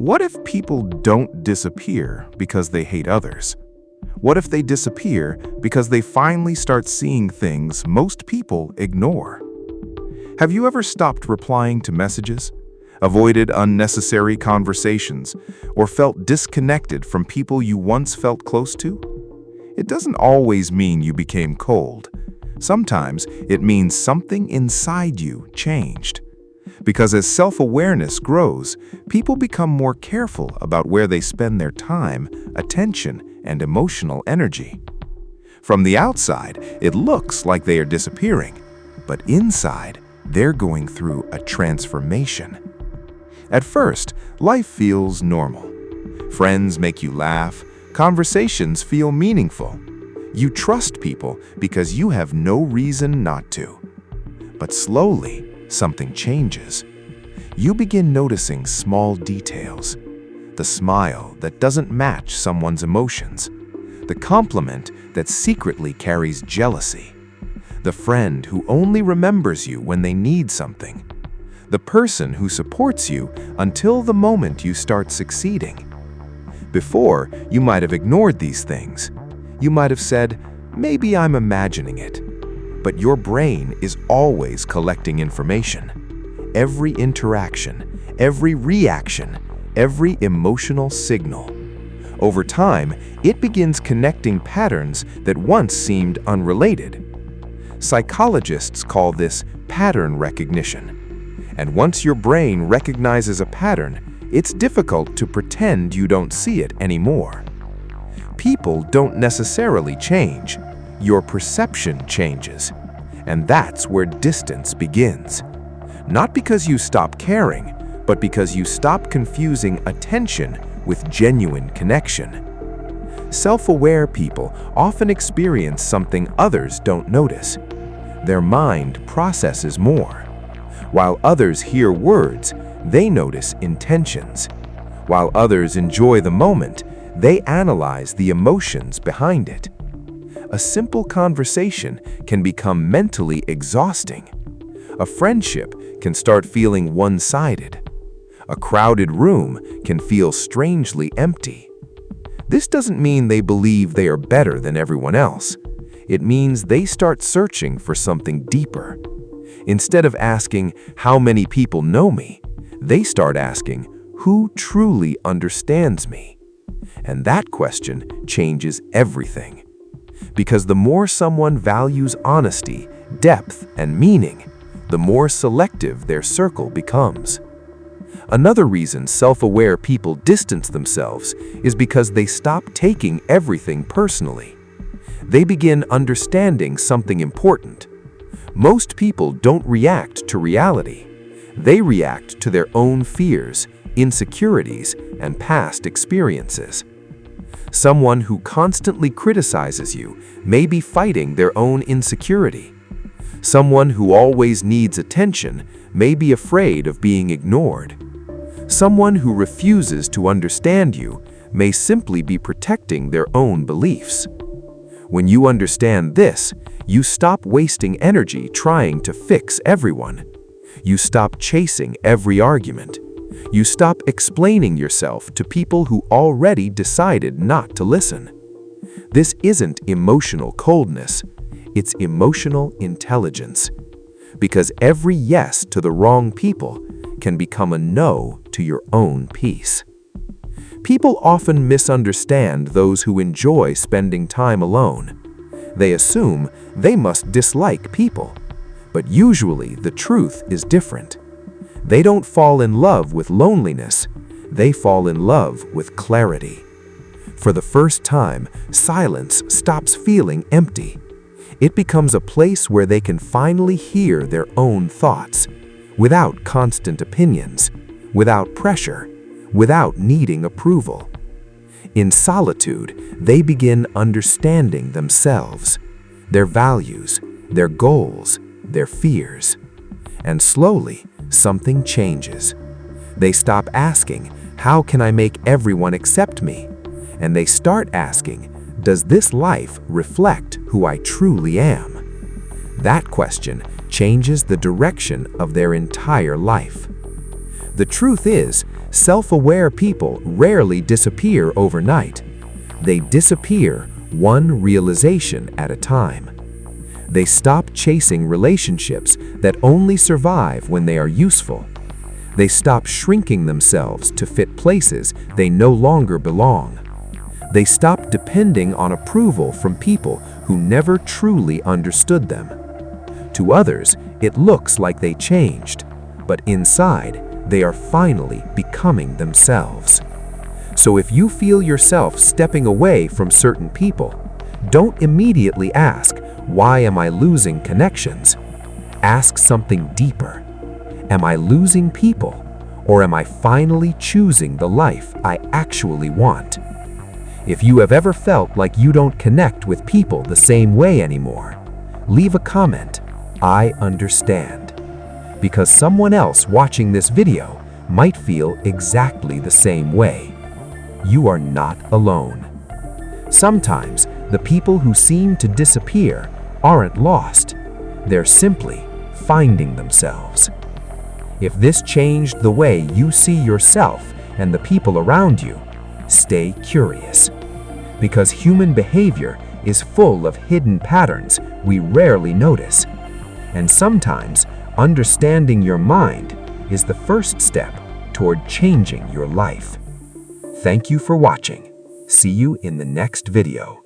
What if people don't disappear because they hate others? What if they disappear because they finally start seeing things most people ignore? Have you ever stopped replying to messages, avoided unnecessary conversations, or felt disconnected from people you once felt close to? It doesn't always mean you became cold. Sometimes it means something inside you changed. Because as self-awareness grows, people become more careful about where they spend their time, attention, and emotional energy. From the outside, it looks like they are disappearing, but inside, they're going through a transformation. At first, life feels normal. Friends make you laugh, conversations feel meaningful. You trust people because you have no reason not to. But slowly, something changes. You begin noticing small details. The smile that doesn't match someone's emotions. The compliment that secretly carries jealousy. The friend who only remembers you when they need something. The person who supports you until the moment you start succeeding. Before, you might have ignored these things. You might have said, "Maybe I'm imagining it." But your brain is always collecting information. Every interaction, every reaction, every emotional signal. Over time, it begins connecting patterns that once seemed unrelated. Psychologists call this pattern recognition. And once your brain recognizes a pattern, it's difficult to pretend you don't see it anymore. People don't necessarily change. Your perception changes. And that's where distance begins. Not because you stop caring, but because you stop confusing attention with genuine connection. Self-aware people often experience something others don't notice. Their mind processes more. While others hear words, they notice intentions. While others enjoy the moment, they analyze the emotions behind it. A simple conversation can become mentally exhausting. A friendship can start feeling one-sided. A crowded room can feel strangely empty. This doesn't mean they believe they are better than everyone else. It means they start searching for something deeper. Instead of asking, "How many people know me?" they start asking, "Who truly understands me?" And that question changes everything. Because the more someone values honesty, depth, and meaning, the more selective their circle becomes. Another reason self-aware people distance themselves is because they stop taking everything personally. They begin understanding something important. Most people don't react to reality. They react to their own fears, insecurities, and past experiences. Someone who constantly criticizes you may be fighting their own insecurity. Someone who always needs attention may be afraid of being ignored. Someone who refuses to understand you may simply be protecting their own beliefs. When you understand this, you stop wasting energy trying to fix everyone. You stop chasing every argument. You stop explaining yourself to people who already decided not to listen. This isn't emotional coldness, it's emotional intelligence. Because every yes to the wrong people can become a no to your own peace. People often misunderstand those who enjoy spending time alone. They assume they must dislike people, but usually the truth is different. They don't fall in love with loneliness, they fall in love with clarity. For the first time, silence stops feeling empty. It becomes a place where they can finally hear their own thoughts, without constant opinions, without pressure, without needing approval. In solitude, they begin understanding themselves, their values, their goals, their fears. And slowly, something changes. They stop asking, "How can I make everyone accept me?" And they start asking, "Does this life reflect who I truly am?" That question changes the direction of their entire life. The truth is, Self-aware people rarely disappear overnight. They disappear one realization at a time. They stop chasing relationships that only survive when they are useful. They stop shrinking themselves to fit places they no longer belong. They stop depending on approval from people who never truly understood them. To others, it looks like they changed, but inside, they are finally becoming themselves. So if you feel yourself stepping away from certain people, don't immediately ask, "Why am I losing connections?" Ask something deeper. Am I losing people, or am I finally choosing the life I actually want? If you have ever felt like you don't connect with people the same way anymore, leave a comment, "I understand," because someone else watching this video might feel exactly the same way. You are not alone. Sometimes the people who seem to disappear aren't lost. They're simply finding themselves. If this changed the way you see yourself and the people around you, stay curious. Because human behavior is full of hidden patterns we rarely notice. And sometimes understanding your mind is the first step toward changing your life. Thank you for watching. See you in the next video.